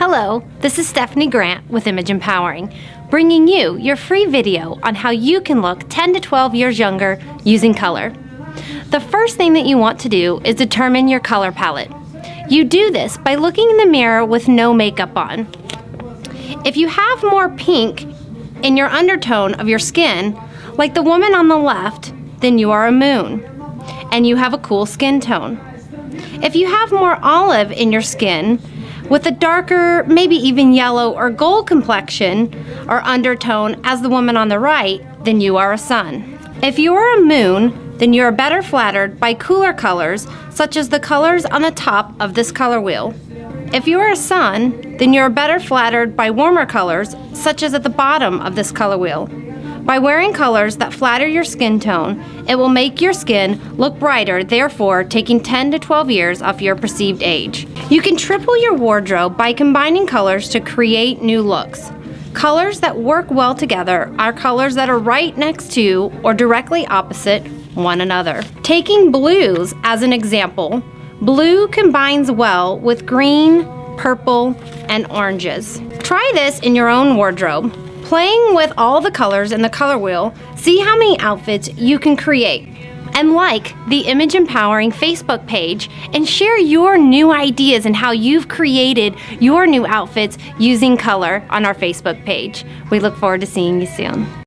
Hello, this is Stephanie Grant with Image Empowering, bringing you your free video on how you can look 10 to 12 years younger using color. The first thing that you want to do is determine your color palette. You do this by looking in the mirror with no makeup on. If you have more pink in your undertone of your skin, like the woman on the left, then you are a moon, and you have a cool skin tone. If you have more olive in your skin, with a darker, maybe even yellow or gold complexion or undertone as the woman on the right, then you are a sun. If you are a moon, then you are better flattered by cooler colors, such as the colors on the top of this color wheel. If you are a sun, then you are better flattered by warmer colors, such as at the bottom of this color wheel. By wearing colors that flatter your skin tone, it will make your skin look brighter, therefore taking 10 to 12 years off your perceived age. You can triple your wardrobe by combining colors to create new looks. Colors that work well together are colors that are right next to or directly opposite one another. Taking blues as an example, blue combines well with green, purple, and oranges. Try this in your own wardrobe. Playing with all the colors in the color wheel, see how many outfits you can create. And like the Image Empowering Facebook page and share your new ideas and how you've created your new outfits using color on our Facebook page. We look forward to seeing you soon.